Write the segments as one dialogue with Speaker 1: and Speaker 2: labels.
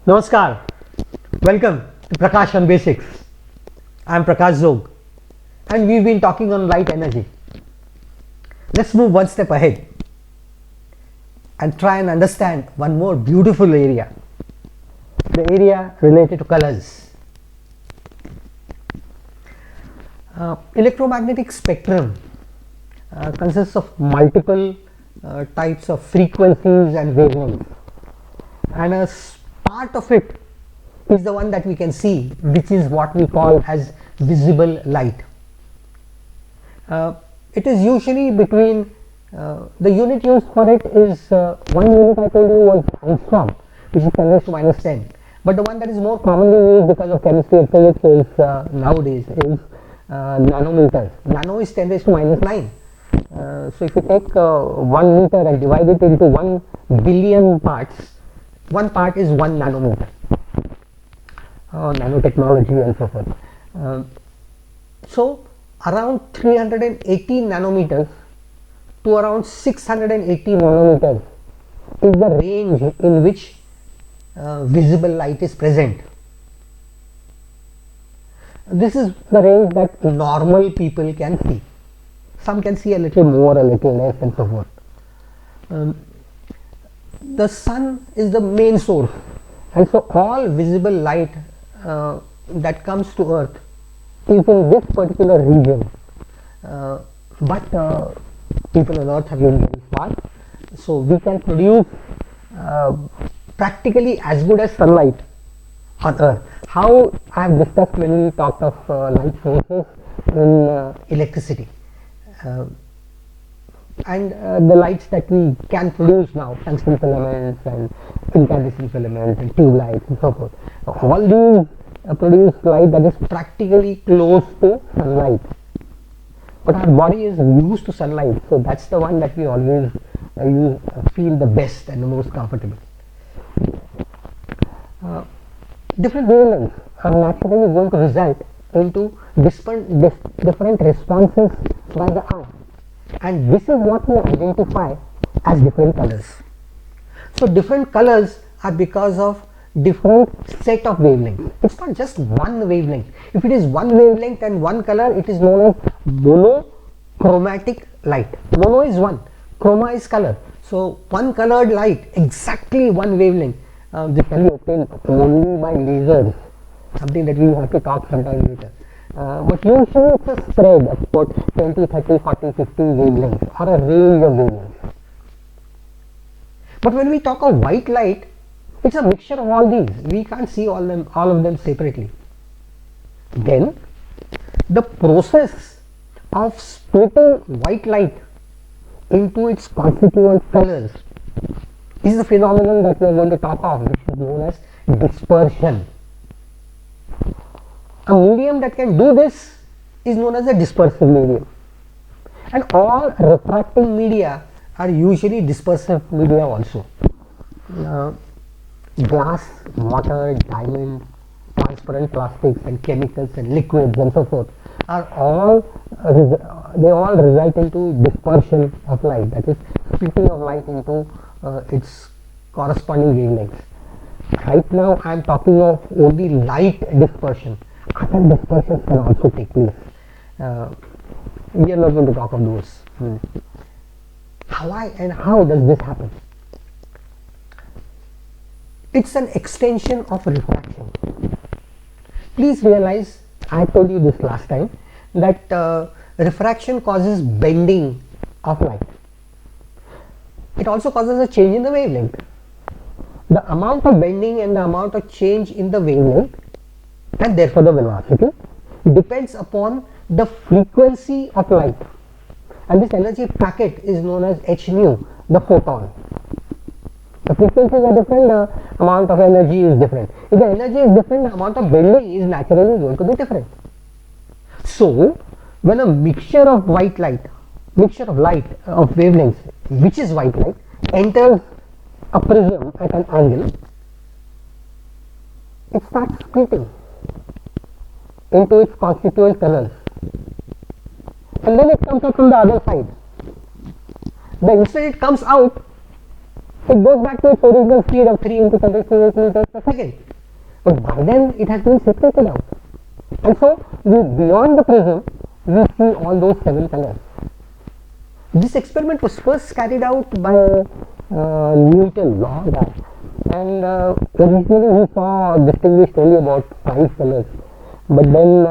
Speaker 1: Namaskar. Welcome to Prakash on Basics. I am Prakash Zog and we've been talking on light energy. Let's move one step ahead and try and understand one more beautiful area, the area related to colors. Electromagnetic spectrum consists of multiple types of frequencies and wavelengths, and a part of it is the one that we can see, which is what we call as visible light. It is usually between the unit used for it is one unit I told you was angstrom, which is 10 raised to minus 10, but the one that is more commonly used because of chemistry and physics is nowadays is nanometers. Nano is 10 raised to minus 9. So if you take 1 meter and divide it into 1 billion parts, one part is 1 nanometer. Nanotechnology and so forth. So around 380 nanometers to around 680 nanometers is the range in which visible light is present. This is the range that normal people can see. Some can see a little more, a little less, and so forth. The sun is the main source, and so all visible light that comes to earth is in this particular region, but people on earth have been very far, so we can produce practically as good as sunlight on earth. How I have discussed when we talked of light sources in electricity, and the lights that we can produce now, tungsten filaments and incandescent filaments and tube lights and so forth, all these produce light that is practically close to sunlight, but our body is used to sunlight, so that's the one that we always feel the best and the most comfortable. Different wavelengths are naturally going to result into different responses by the eye, and this is what we identify as different colors. So different colors are because of different set of wavelengths. It's not just one wavelength. If it is one wavelength and one color, it is known as monochromatic light. Mono is one, chroma is color. So one colored light, exactly one wavelength, this can be obtained only by lasers, something that we have to talk sometime later. But usually it's a spread of about 20, 30, 40, 50 wavelengths or a range of wavelengths. But when we talk of white light, it's a mixture of all these. We can't see all of them separately. Then the process of splitting white light into its constituent colors is the phenomenon that we are going to talk of, which is known as dispersion. A medium that can do this is known as a dispersive medium, and all refracting media are usually dispersive media also. Glass, water, diamond, transparent plastics and chemicals and liquids and so forth are all they all result into dispersion of light, that is splitting of light into its corresponding wavelengths. Right now I am talking of only light dispersion. Other dispersions can also take place. We are not going to talk of those. How does this happen? It's an extension of refraction. Please realize, I told you this last time, that refraction causes bending of light. It also causes a change in the wavelength. The amount of bending and the amount of change in the wavelength, and therefore the velocity, depends upon the frequency of light, and this energy packet is known as h nu, the photon. The frequencies are different, the amount of energy is different. If the energy is different, the amount of bending is naturally going to be different. So when a mixture of white light, of wavelengths, which is white light, enters a prism at an angle, it starts splitting into its constituent colors, and then it comes out from the other side. The instant it comes out, it goes back to its original speed of 3 into 10⁻⁸ meters per second. But by then it has been separated out. And so beyond the prism, we see all those 7 colors. This experiment was first carried out by Newton, and originally he saw distinguished only about 5 colors. But then,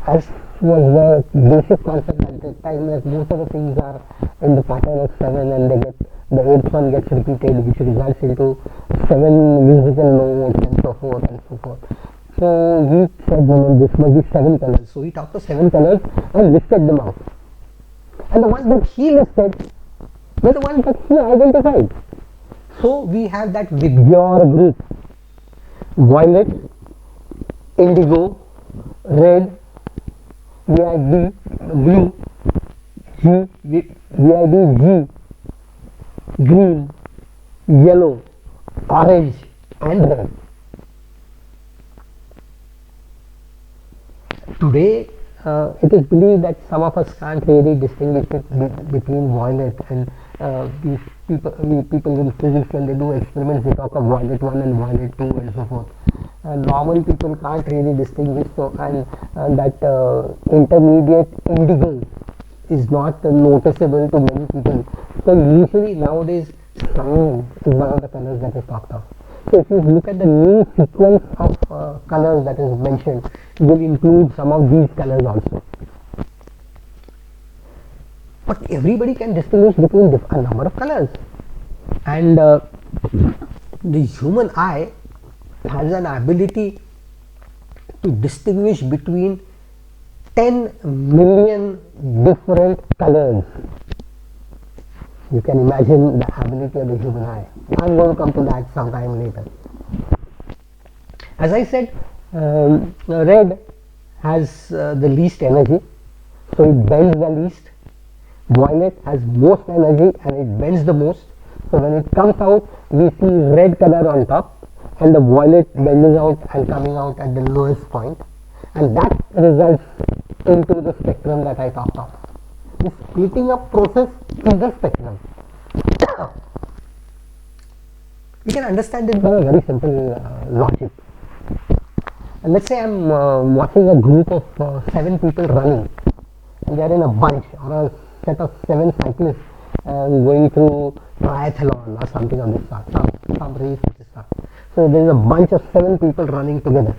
Speaker 1: as was the basic concept at that time, that most of the things are in the pattern of 7, and they get the 8th one gets repeated, which results into 7 musical notes and so forth and so forth. So he said, no, this must be 7 colors. So he took the 7 colors and listed them out. And the ones that he listed were the ones that he identified. So we have that Vibgyor group: violet, indigo, red, VIB, blue, VIB, G, green, yellow, orange, and red. Today, it is believed that some of us can't really distinguish between violet and these people in physics, when they do experiments, they talk of violet 1 and violet 2 and so forth. Normal people can't really distinguish, so and that intermediate indigo is not noticeable to many people. So usually nowadays, cyan is one of the colors that is talked of. So if you look at the new sequence of colors that is mentioned, it will include some of these colors also. But everybody can distinguish between a number of colors, and the human eye has an ability to distinguish between 10 million different colors. You can imagine the ability of the human eye. I'm going to come to that sometime later. As I said, red has the least energy, so it bends the least. Violet has most energy and it bends the most. So when it comes out, we see red color on top, and the violet bends out and coming out at the lowest point, and that results into the spectrum that I talked of. This splitting up process is the spectrum. You can understand it by a very simple logic. And let's say I'm watching a group of 7 people running, and they are in a bunch, or a set of 7 cyclists going through triathlon or something of this sort, some race of this sort. So there is a bunch of 7 people running together.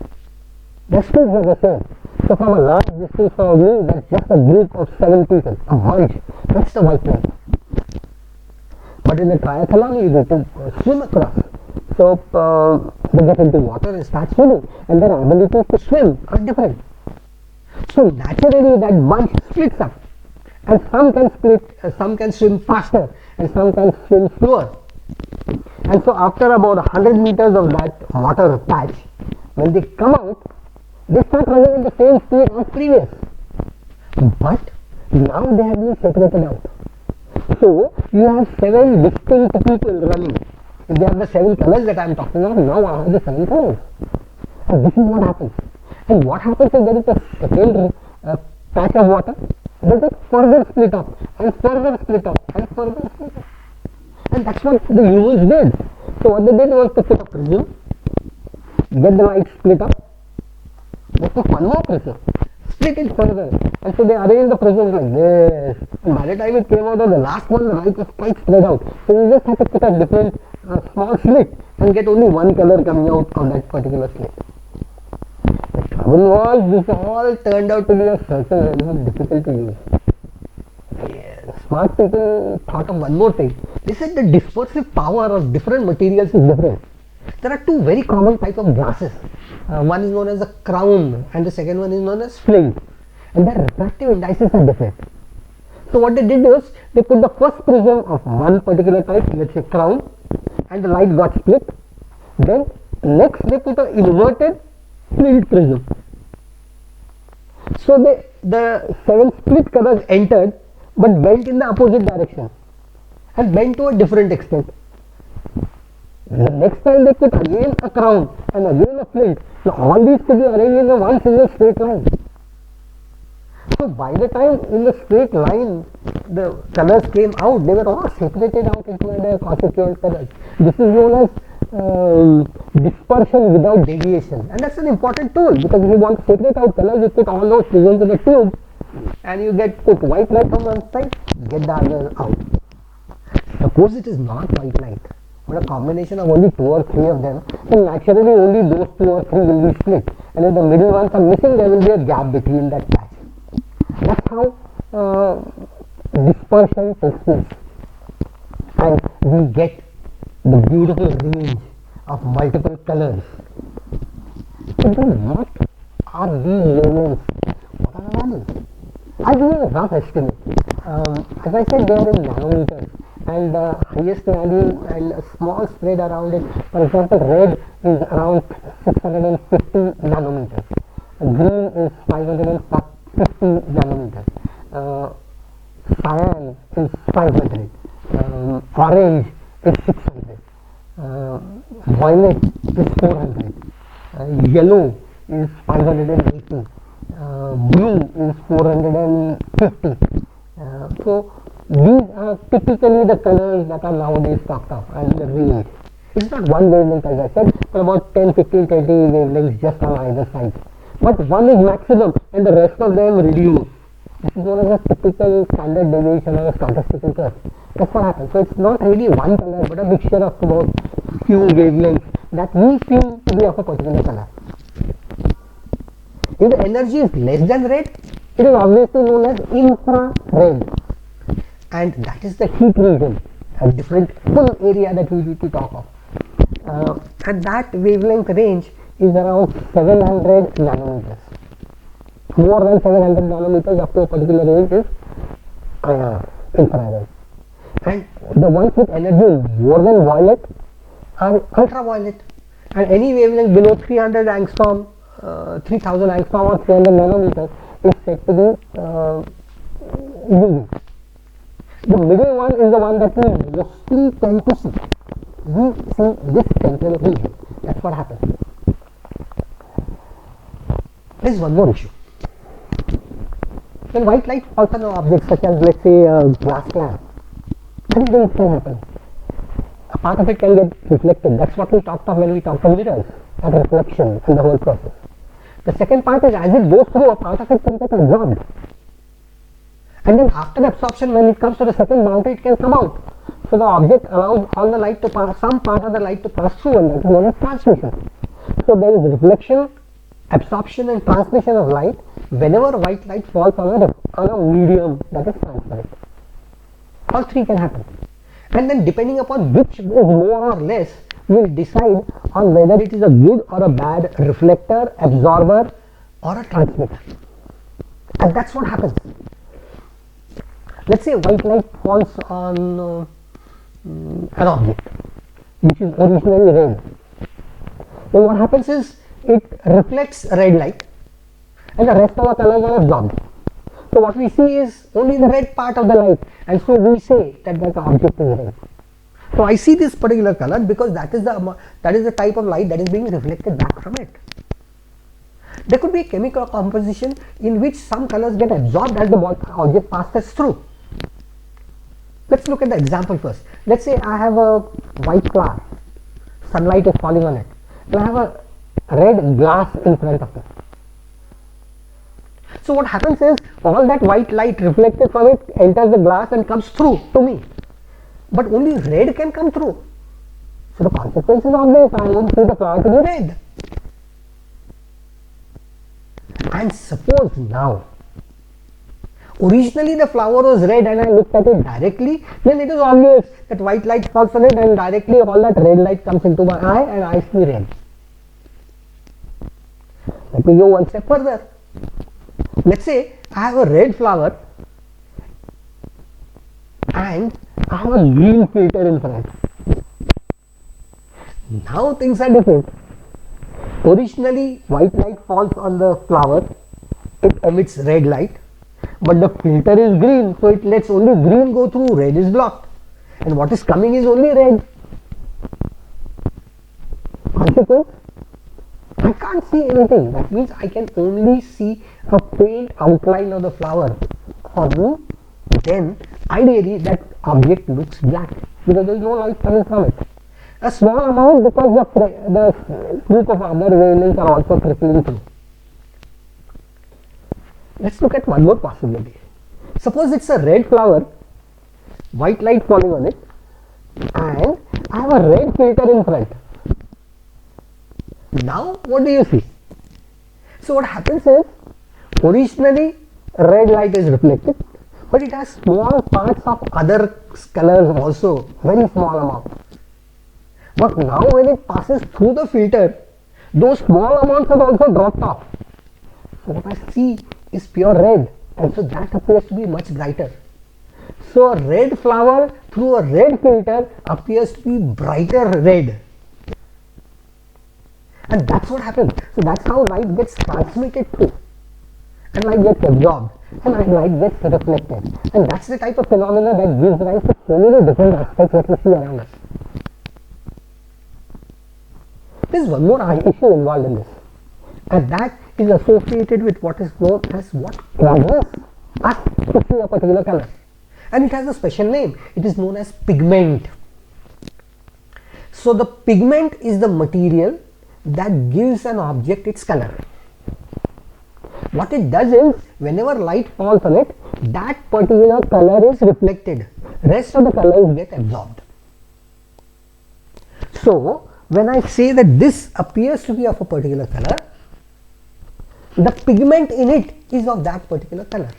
Speaker 1: Their skills are the same. So from a large distance from you, that's just a group of 7 people, a bunch. That's the white man. But in the triathlon, you get to swim across. So they get into water and start swimming, and their abilities to swim are different. So naturally, that bunch splits up, and some can swim faster, and some can swim slower. And so after about 100 meters of that water patch, when they come out, they start running at the same speed as previous. But now they have been separated out. So you have 7 distinct people running. If they have the 7 colors that I am talking of, now I have the 7 colors. And this is what happens. And what happens if there is a second patch of water? They get further split up, and further split up, and further split up. And that's what the humans did. So what they did was to put a prism, get the light split up, they took one more prism, split it further, and so they arranged the prisms like this. And by the time it came out of the last one, the light was quite spread out. So you just had to put a different small slit and get only one color coming out of that particular slit. The trouble was, this all turned out to be a circle and it was difficult to use. Smart people thought of one more thing. They said the dispersive power of different materials is different. There are 2 very common types of glasses. One is known as a crown, and the second one is known as flint, and their refractive indices are different. So what they did was, they put the first prism of one particular type, let's say crown, and the light got split. Then next they put an inverted flint prism. So the 7 split colors entered, but bent in the opposite direction, and bent to a different extent. The next time they put again a crown and again a flint. Now all these could be arranged in a one single straight line. So by the time in the straight line the colors came out, they were all separated out into their constituent colors. This is known as dispersion without deviation, and that's an important tool, because if you want to separate out colors, you put all those prisms in a tube and you put white light on one side, get the other out. Suppose it is not white light, but a combination of only 2 or 3 of them, then naturally only those 2 or 3 will be split, and if the middle ones are missing, there will be a gap between that patch. That's how dispersion takes place, and we get the beautiful range of multiple colors. So then what are these wavelengths? What are the values? I'll give you a rough estimate. As I said, they are in nanometers, and the highest value and a small spread around it. For example, red is around 650 nanometers, green is 550 nanometers, cyan is 500, orange is 600, violet is 400, yellow is 580, blue is 450. So these are typically the colors that are nowadays talked of, and the range. It's not one wavelength, as I said, but about 10, 15, 20 wavelengths just on either side. But one is maximum and the rest of them reduce. This is known as a typical standard deviation or a statistical curve. That's what happens. So it's not really one color, but a mixture of about few wavelengths that we feel to be of a particular color. If the energy is less than red, it is obviously known as infrared, and that is the heat region, a different full area that we need to talk of. And that wavelength range is around 700 nanometers. More than 700 nanometers up to a particular range is infrared. And the ones with energy more than violet are ultraviolet, and any wavelength below 300 angstrom, 3000 angstrom or 300 nanometers is said to be UV. The middle one is the one that we mostly tend to see. We see this temporal region. That's what happens. There is one more issue. When white light falls on objects such as, let's say, a glass lamp, what is going to happen? A part of it can get reflected. That's what we talked of when we talked of mirrors, that reflection and the whole process. The second part is, as it goes through, a part of it can get absorbed. And then after absorption, when it comes to the second boundary, it can come out. So the object allows all the light to pass, some part of the light to pass through, and that is known as transmission. So there is reflection, absorption and transmission of light whenever white light falls on a medium that is transparent. All three can happen. And then depending upon which is more or less, will decide on whether it is a good or a bad reflector, absorber or a transmitter. And that's what happens. Let's say white light falls on an object which is originally red. Then what happens is it reflects red light and the rest of the colors are absorbed. So what we see is only the red part of the light, and so we say that that object is red. So I see this particular color because that is the type of light that is being reflected back from it. There could be a chemical composition in which some colors get absorbed as the object passes through. Let's look at the example first. Let's say I have a white flower, sunlight is falling on it, and I have a red glass in front of it. So what happens is all that white light reflected from it enters the glass and comes through to me, but only red can come through. So the consequence is obvious, I won't see the flower to be red. And suppose now originally the flower was red and I looked at it directly, then it is obvious that white light falls on it and directly all that red light comes into my eye and I see red. Let me go one step further. Let's say I have a red flower and I have a green filter in front. Now things are different. Originally white light falls on the flower, it emits red light, but the filter is green, so it lets only green go through, red is blocked, and what is coming is only red. Consequence, I can't see anything. That means I can only see a faint outline of the flower. For me, then ideally that object looks black because there is no light coming from it. A small amount because the group of other wavelengths are also trickling through. Let's look at one more possibility. Suppose it's a red flower, white light falling on it, and I have a red filter in front. Now what do you see? So what happens is, originally red light is reflected, but it has small parts of other colors also, very small amount. But now when it passes through the filter, those small amounts have also dropped off. So what I see is pure red, and so that appears to be much brighter. So a red flower through a red filter appears to be brighter red. And that's what happens. So that's how light gets transmitted through, and light gets absorbed, and light gets reflected. And that's the type of phenomena that gives rise to so many different aspects that we see around us. There's one more issue involved in this, and that is associated with what is known as what causes us to see a particular color. And it has a special name. It is known as pigment. So the pigment is the material that gives an object its color. What it does is, whenever light falls on it, that particular color is reflected. Rest of the colors get absorbed. So when I say that this appears to be of a particular color, the pigment in it is of that particular color.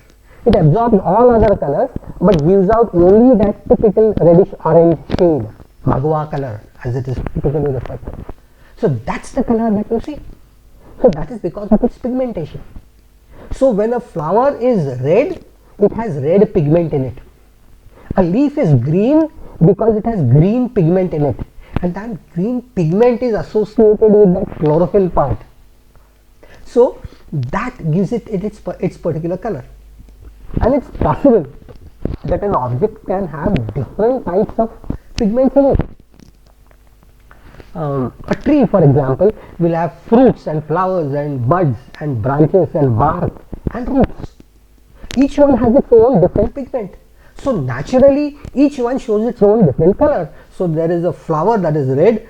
Speaker 1: It absorbs all other colors but gives out only that typical reddish orange shade, magua color as it is typically referred to. So that's the color that you see. So that is because of its pigmentation. So when a flower is red, it has red pigment in it. A leaf is green because it has green pigment in it, and that green pigment is associated with that chlorophyll part. So that gives it its particular color. And it's possible that an object can have different types of pigments in it. A tree, for example, will have fruits and flowers and buds and branches and bark and roots. Each one has its own different pigment. So naturally each one shows its own different color. So there is a flower that is red,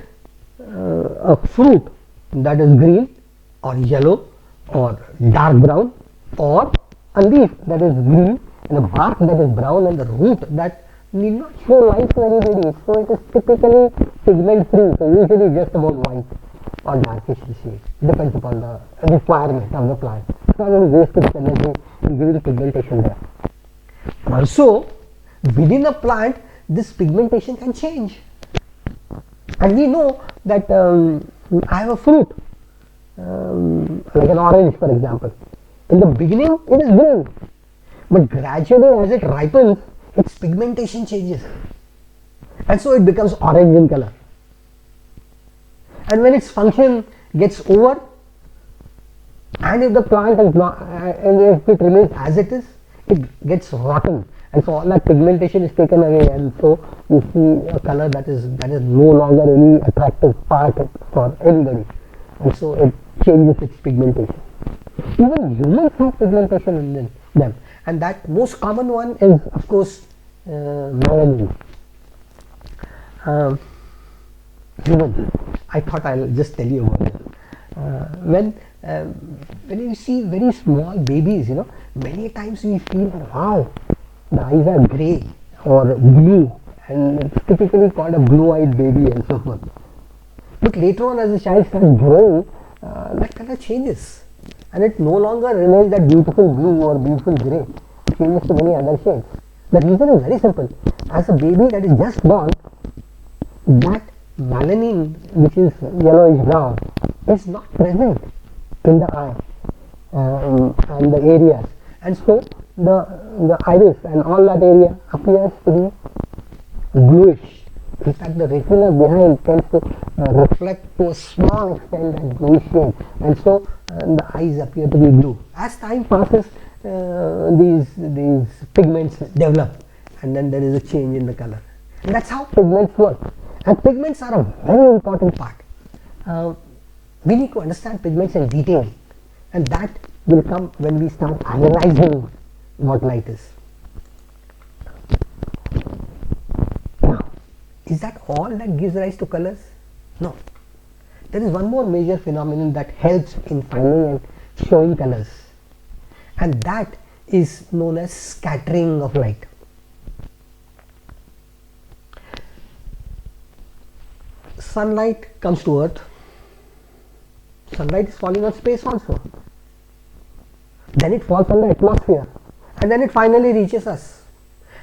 Speaker 1: a fruit that is green or yellow or dark brown, or a leaf that is green and a bark that is brown and the root that need not show light to anybody. So it is typically pigment free, so usually just about white or darkish shade, depends upon the requirement of the plant. It's not going to waste its energy in giving pigmentation there. Also, within a plant, this pigmentation can change. And we know that I have a fruit, like an orange for example. In the beginning it is green, but gradually as it ripens, its pigmentation changes, and so it becomes orange in color. And when its function gets over, and if the plant is not, and if it remains as it is, it gets rotten, and so all that pigmentation is taken away, and so you see a color that is no longer any attractive part for anybody, and so it changes its pigmentation. Even humans have pigmentation in them, and that most common one is of course melanin. Humans, I thought I'll just tell you about it. When you see very small babies, many times we feel, wow, the eyes are grey or blue, and it's typically called a blue-eyed baby and so forth. But later on, as the child starts growing, that color changes, and it no longer remains that beautiful blue or beautiful grey. It changes to many other shades. The reason is very simple. As a baby that is just born, that melanin, which is yellowish brown, is not present in the eye and the areas, and so the iris and all that area appears to be bluish. In fact, the retina behind tends to reflect to a small extent that bluish shade, and so the eyes appear to be blue. As time passes, these pigments develop, and then there is a change in the color. And that's how pigments work. And pigments are a very important part. We need to understand pigments in detail, and that will come when we start analyzing what light is. Now, is that all that gives rise to colors? No. There is one more major phenomenon that helps in finding and showing colors, and that is known as scattering of light. Sunlight comes to earth. Sunlight is falling on space also. Then it falls on the atmosphere, and then it finally reaches us.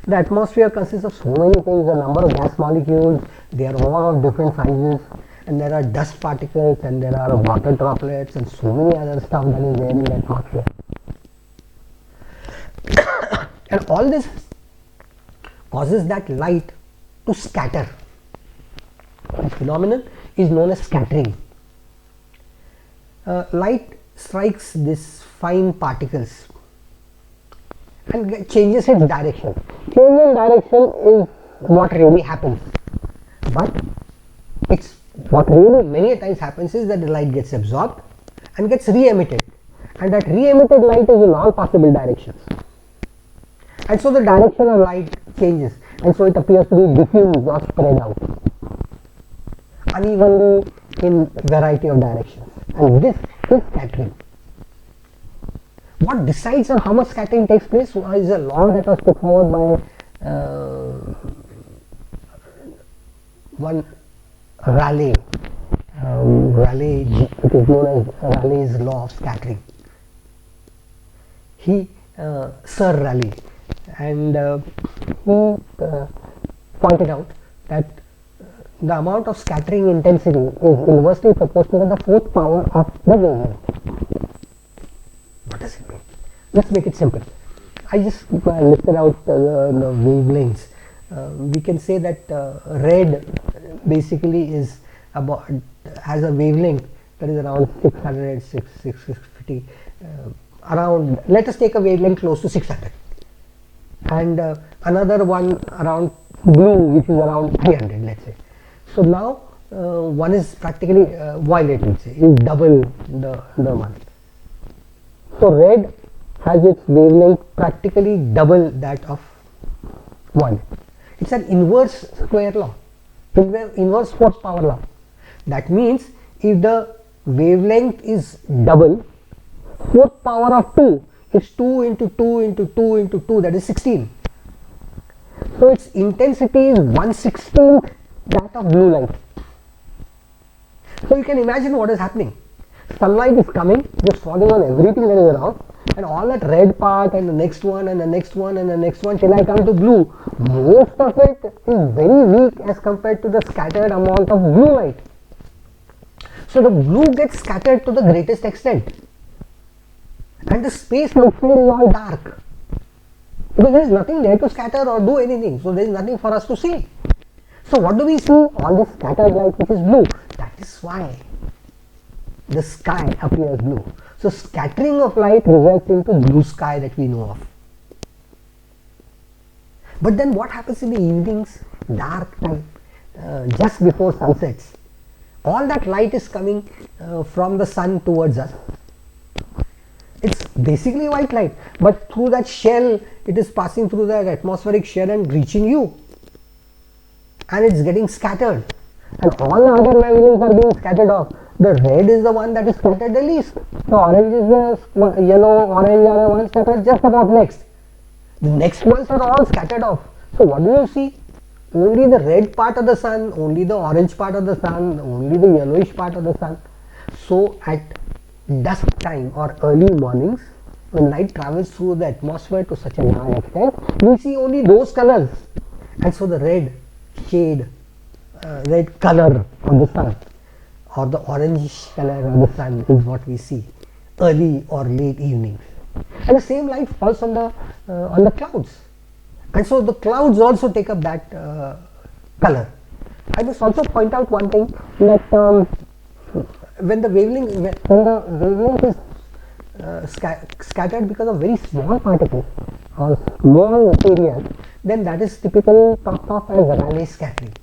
Speaker 1: The atmosphere consists of so many things, a number of gas molecules, they are all of different sizes, and there are dust particles, and there are water droplets, and so many other stuff that is there in the atmosphere. And all this causes that light to scatter. This phenomenon is known as scattering. Light strikes these fine particles and changes its direction. Change in direction is what really happens, but it's what really many times happens is that the light gets absorbed and gets re-emitted, and that re-emitted light is in all possible directions, and so the direction of light changes, and so it appears to be diffused or spread out unevenly in variety of directions, and this is scattering. What decides on how much scattering takes place is a law that was put forward by one Rayleigh. It is known as Rayleigh's law of scattering. Sir Rayleigh, and he pointed out that the amount of scattering intensity is inversely proportional to the fourth power of the wavelength. What does it mean? Let's make it simple. I just listed out the wavelengths. We can say that red basically is about has a wavelength that is around 600, 650, around. Let us take a wavelength close to 600, and another one around blue, which is around 300. Let's say. So now one is practically violet, let's say, is double the one. So red has its wavelength practically double that of 1. It's an inverse square law, inverse fourth power law. That means if the wavelength is double, fourth power of 2 is 2 into 2 into 2 into 2, that is 16. So its intensity is 1/16th that of blue light. So you can imagine what is happening. Sunlight is coming, just falling on everything that is around, and all that red part and the next one and the next one and the next one till I come to blue. Most of it is very weak as compared to the scattered amount of blue light. So the blue gets scattered to the greatest extent, and the space looks all dark because there is nothing there to scatter or do anything. So there is nothing for us to see. So what do we see? All this scattered light which is blue. That is why the sky appears blue. So scattering of light results into blue sky that we know of. But then what happens in the evenings, dark time, just before sunsets? All that light is coming from the sun towards us. It's basically white light, but through that shell it is passing through that atmospheric shell and reaching you, and it's getting scattered, and all the other wavelengths are being scattered off. The red is the one that is scattered the least. The orange is the yellow, orange are the ones that are just about next. The next ones are all scattered off. So what do you see? Only the red part of the sun, only the orange part of the sun, only the yellowish part of the sun. So at dusk time or early mornings, when light travels through the atmosphere to such a large extent, we see only those colors, and so the red shade, red color of the sun, or the orange color of the sun is what we see early or late evenings, and the same light falls on the clouds, and so the clouds also take up that color. I must also point out one thing, that when the wavelength is scattered because of very small particles or small areas, then that is typically talked of as Rayleigh scattering.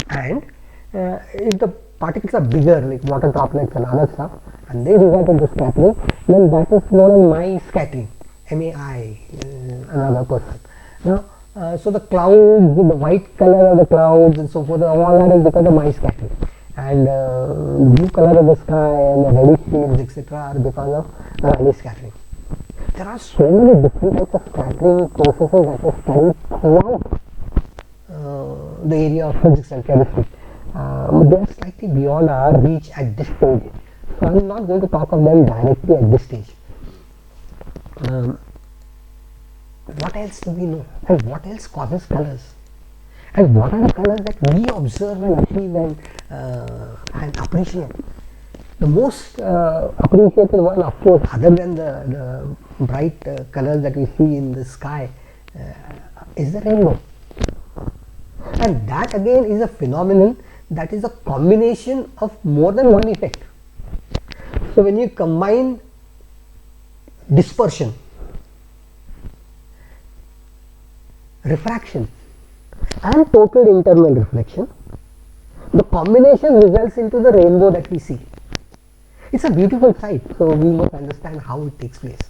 Speaker 1: And if the particles are bigger, like water droplets and other stuff, and they result into scattering, then that is known as Mai scattering. MAI, another person. Now, so the clouds, the white color of the clouds and so forth, all that is because of Mai scattering, and the blue color of the sky and the reddish shades, etc., are because of Rayleigh scattering. There are so many different types of scattering processes that are studied throughout the area of physics and chemistry. They are slightly beyond our reach at this stage, so I am not going to talk of them directly at this stage. What else do we know, and what else causes colors, and what are the colors that we observe and achieve and appreciate? The most appreciated one, of course, other than the bright colors that we see in the sky, is the rainbow. And that again is a phenomenon that is a combination of more than one effect. So when you combine dispersion, refraction and total internal reflection, the combination results into the rainbow that we see. It's a beautiful sight, so we must understand how it takes place.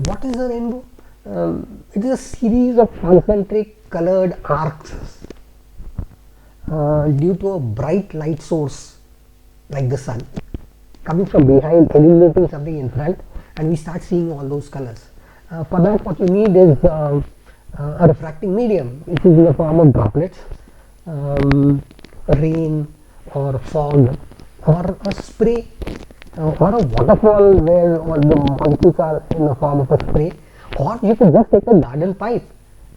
Speaker 1: What is a rainbow? It is a series of concentric colored arcs due to a bright light source like the sun coming from behind, illuminating something in front, and we start seeing all those colors. For that, what you need is a refracting medium, which is in the form of droplets, rain or fog, or a spray, or a waterfall where all the molecules are in the form of a spray, or you can just take a garden pipe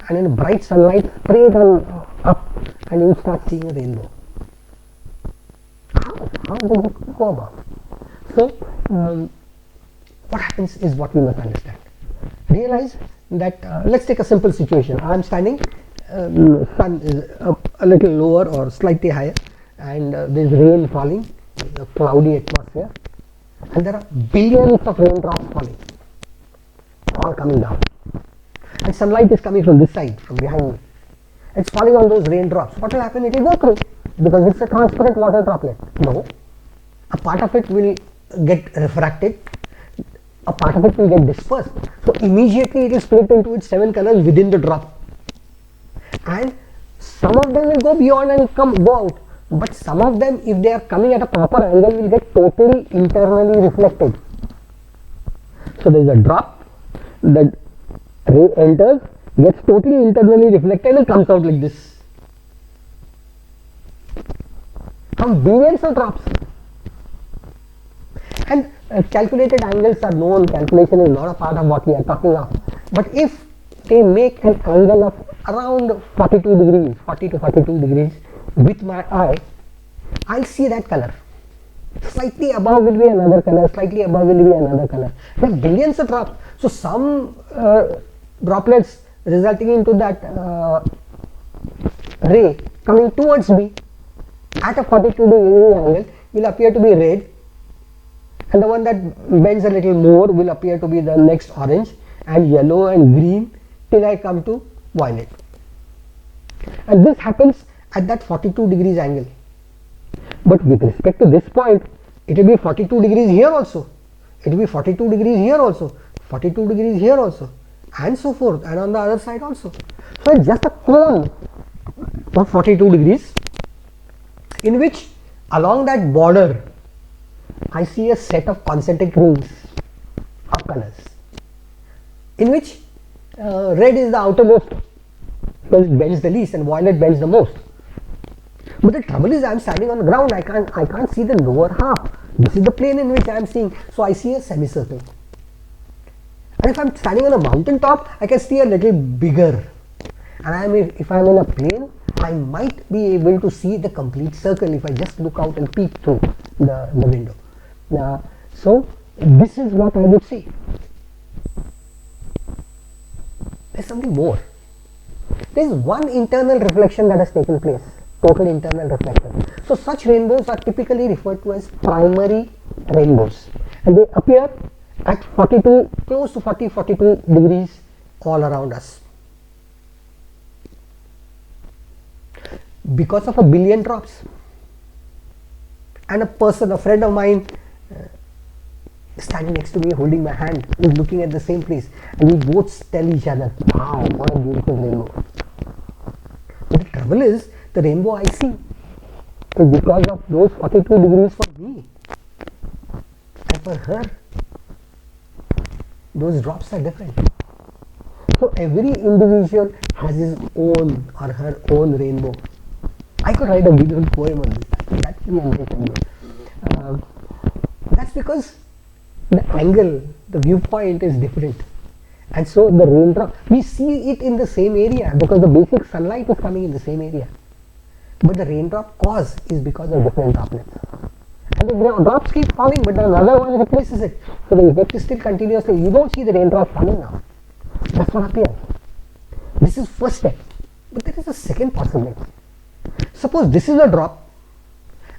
Speaker 1: and in bright sunlight spray it on up, and you start seeing a rainbow. How does it go about? So, what happens is what we must understand. Realize that let's take a simple situation. I am standing, sun is a little lower or slightly higher, and there is rain falling, a cloudy atmosphere, and there are billions of raindrops falling, all coming down, and sunlight is coming from this side, from behind me. It's falling on those raindrops. What will happen? It will go through, because it's a transparent water droplet. No, a part of it will get refracted, a part of it will get dispersed. So immediately it is split into its 7 colors within the drop, and some of them will go beyond and go out, but some of them, if they are coming at a proper angle, will get totally internally reflected. So there is a drop, the ray enters, gets totally internally reflected and comes out like this from billions of drops. And calculated angles are known. Calculation is not a part of what we are talking of, but if they make an angle of around 42 degrees, 40 to 42 degrees with my eye, I'll see that color. Slightly above will be another color, slightly above will be another color. There are billions of drops, so some droplets resulting into that ray coming towards me at a 42 degree angle will appear to be red, and the one that bends a little more will appear to be the next orange, and yellow and green, till I come to violet. And this happens at that 42 degrees angle. But with respect to this point, it will be 42 degrees here also, it will be 42 degrees here also, 42 degrees here also, and so forth, and on the other side also. So it's just a cone of 42 degrees, in which along that border I see a set of concentric rings of colors, in which red is the outermost because it bends the least, and violet bends the most. But the trouble is, I am standing on the ground. I can't see the lower half. This is the plane in which I am seeing. So I see a semicircle. And if I am standing on a mountain top, I can see a little bigger. And if I am in a plane, I might be able to see the complete circle if I just look out and peek through the window. So this is what I would see. There is something more. There is one internal reflection that has taken place. Total internal reflection. So such rainbows are typically referred to as primary rainbows, and they appear at 42, close to 42 degrees all around us. because of a billion drops. And a friend of mine, standing next to me, holding my hand, is looking at the same place, and we both tell each other, wow, what a beautiful rainbow. But the trouble is, the rainbow I see is because of those 42 degrees for me, and for her, those drops are different. So every individual has his own or her own rainbow. I could write a beautiful poem on this. That's because the angle, the viewpoint is different, and so the raindrop, we see it in the same area because the basic sunlight is coming in the same area, but the raindrop cause is because of different droplets, and the drops keep falling, but another one replaces it, so the effect is still continuously. You don't see the raindrop falling now. That's what appears. This is first step, but there is a second possibility. Suppose this is a drop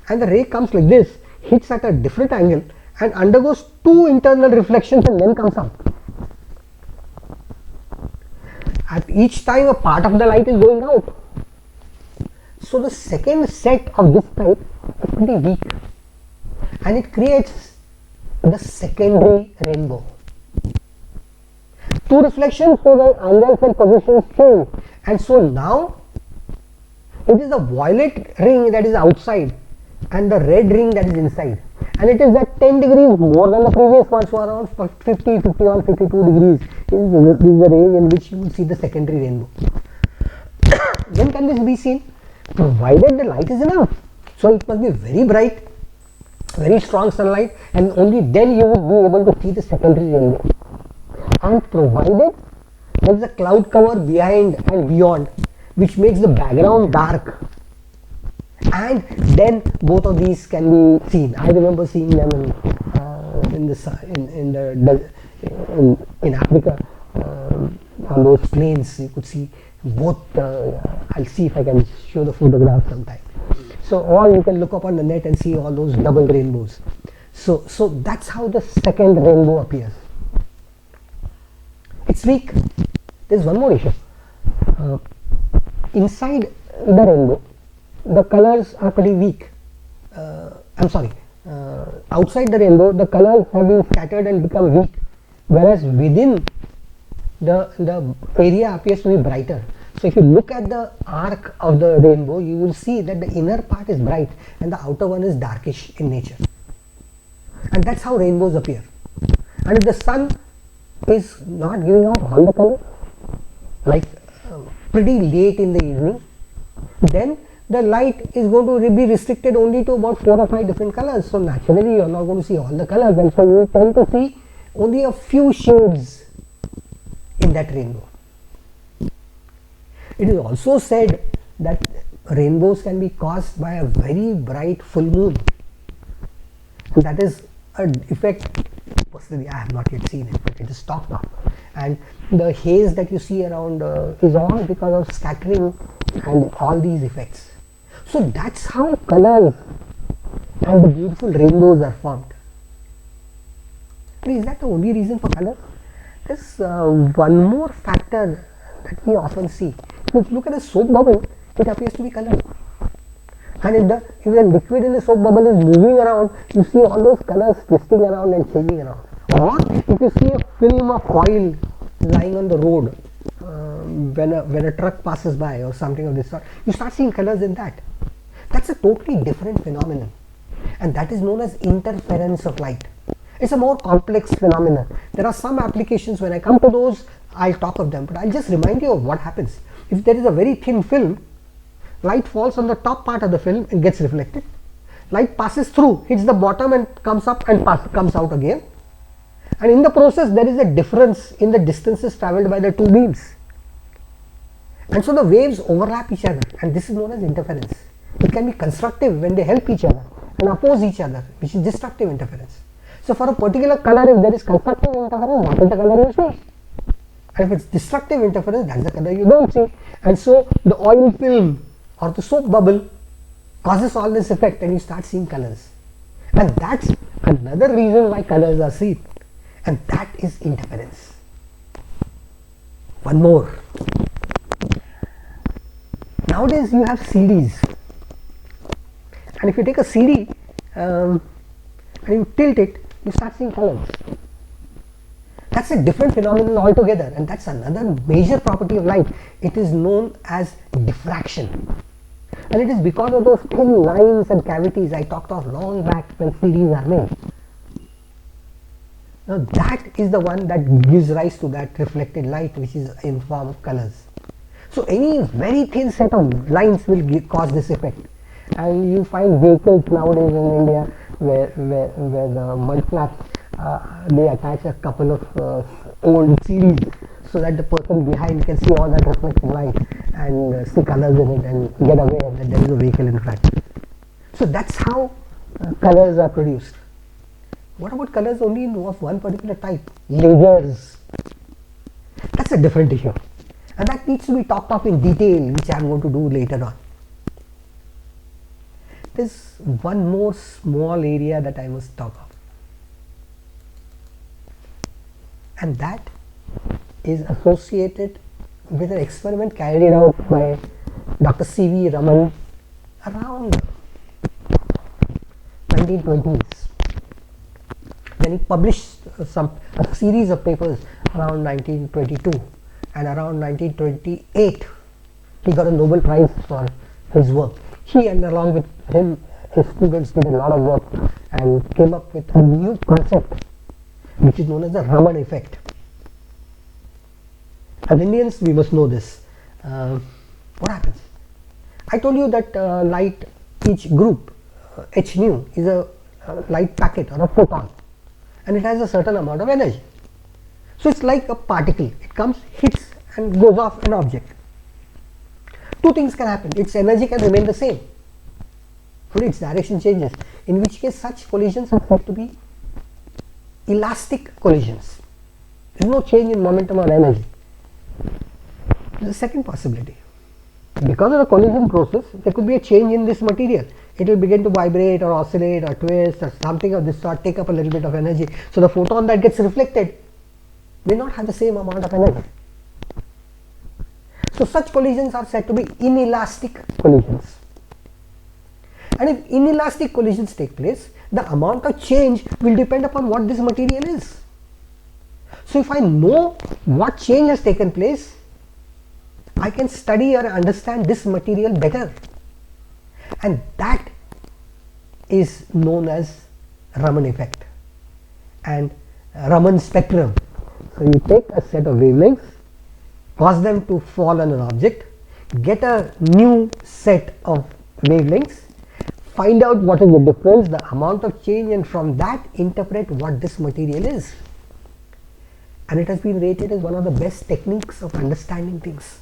Speaker 1: and the ray comes like this, hits at a different angle and undergoes two internal reflections and then comes out. At each time a part of the light is going out. So the second set of this type is pretty weak, and it creates the secondary rainbow. Two reflections, so the angles and positions change, and so now it is the violet ring that is outside and the red ring that is inside, and it is at 10 degrees more than the previous one, so around 50, 51, 52 degrees is the range in which you will see the secondary rainbow. When can this be seen? Provided the light is enough. So it must be very bright, very strong sunlight, and only then you will be able to see the secondary rainbow. And provided there is a cloud cover behind and beyond, which makes the background dark, and then both of these can be seen. I remember seeing them in Africa, on those plains. You could see both. I'll see if I can show the photograph sometime. So, or you can look up on the net and see all those double rainbows. So that's how the second rainbow appears. It's weak. There's one more issue. Inside the rainbow, the colors are pretty weak. Outside the rainbow, the colors have been scattered and become weak, whereas within the area appears to be brighter. So if you look at the arc of the rainbow, you will see that the inner part is bright and the outer one is darkish in nature. And that's how rainbows appear. And if the sun is not giving out all the colors, like pretty late in the evening, then the light is going to be restricted only to about 4 or 5 different colors. So naturally you are not going to see all the colors, and so you tend to see only a few shades in that rainbow. It is also said that rainbows can be caused by a very bright full moon, and that is an effect. Personally, I have not yet seen it, but it is talked of. And the haze that you see around is all because of scattering and all these effects. So that's how colors and the beautiful rainbows are formed. But is that the only reason for color? There's one more factor that we often see. If you look at a soap bubble, it appears to be colored. And if the liquid in the soap bubble is moving around, you see all those colors twisting around and changing around. Or if you see a film of oil lying on the road when a truck passes by or something of this sort, you start seeing colors in that. That's a totally different phenomenon, and that is known as interference of light. It's a more complex phenomenon. There are some applications. When I come to those, I'll talk of them, but I'll just remind you of what happens. If there is a very thin film, light falls on the top part of the film and gets reflected. Light passes through, hits the bottom and comes up and comes out again. And in the process, there is a difference in the distances travelled by the two beams. And so the waves overlap each other, and this is known as interference. It can be constructive when they help each other and oppose each other, which is destructive interference. So for a particular color, if there is constructive interference, that is the color you see. And if it's destructive interference, that's the color you don't see. And so the oil film or the soap bubble causes all this effect, and you start seeing colors. And that's another reason why colors are seen, and that is interference. One more. Now Nowadays you have CDs, and if you take a CD and you tilt it, you start seeing colors. That's a different phenomenon altogether, and that's another major property of light. It is known as diffraction, and it is because of those thin lines and cavities I talked of long back when CDs are made. Now that is the one that gives rise to that reflected light, which is in form of colors. So any very thin set of lines will cause this effect, and you find vehicles nowadays in India where the mud flaps, they attach a couple of old CDs so that the person behind can see all that reflected light and see colors in it and get aware that there is a vehicle in front. So that's how colors are produced. What about colors only of one particular type? Lasers. That's a different issue, and that needs to be talked of in detail, which I am going to do later on. There's one more small area that I must talk of, and that is associated with an experiment carried out by Dr. C.V. Raman around 1920s. Then he published a series of papers around 1922, and around 1928 he got a Nobel Prize for his work. He and along with him his students did a lot of work and came up with a new concept which is known as the Raman effect. As Indians we must know this. What happens? I told you that light, each group h nu is a light packet or a photon, and it has a certain amount of energy. So it's like a particle. It comes, hits and goes off an object. Two things can happen. Its energy can remain the same, but its direction changes, in which case such collisions are said to be elastic collisions. There is no change in momentum or energy. The second possibility, because of the collision process, there could be a change in this material. It will begin to vibrate or oscillate or twist or something of this sort, take up a little bit of energy. So the photon that gets reflected may not have the same amount of energy. So such collisions are said to be inelastic collisions. And if inelastic collisions take place, the amount of change will depend upon what this material is. So if I know what change has taken place, I can study or understand this material better, and that is known as Raman effect and Raman spectrum. So you take a set of wavelengths, cause them to fall on an object, get a new set of wavelengths, find out what is the difference, the amount of change, and from that interpret what this material is. And it has been rated as one of the best techniques of understanding things,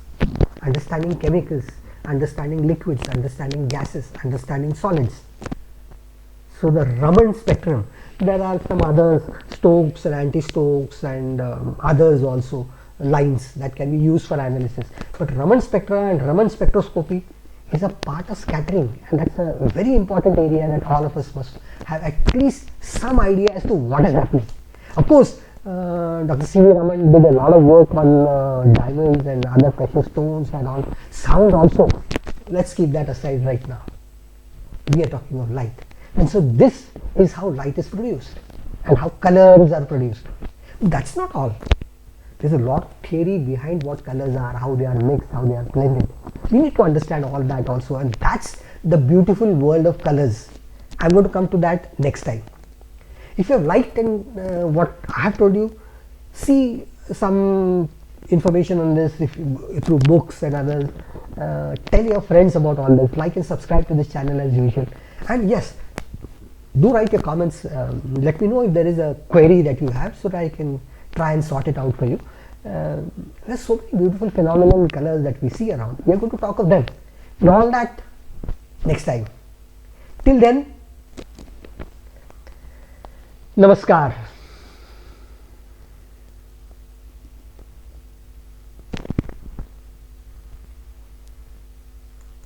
Speaker 1: understanding chemicals, understanding liquids, understanding gases, understanding solids. So the Raman spectrum, there are some others, Stokes and anti-Stokes and others also, lines that can be used for analysis. But Raman spectra and Raman spectroscopy is a part of scattering, and that's a very important area that all of us must have at least some idea as to what is happening. Of course, Dr. C.V. Raman did a lot of work on diamonds and other precious stones and all. Sound also. Let's keep that aside right now. We are talking of light. And so this is how light is produced and how colors are produced. That's not all. There's a lot of theory behind what colors are, how they are mixed, how they are blended. We need to understand all that also, and that's the beautiful world of colors. I'm going to come to that next time. If you have liked what I have told you, see some information on this through books and others. Tell your friends about all this. Like and subscribe to this channel as usual. And yes, do write your comments. Let me know if there is a query that you have so that I can try and sort it out for you. There's so many beautiful phenomenal colors that we see around. We are going to talk of them. And all that next time. Till then, Namaskar.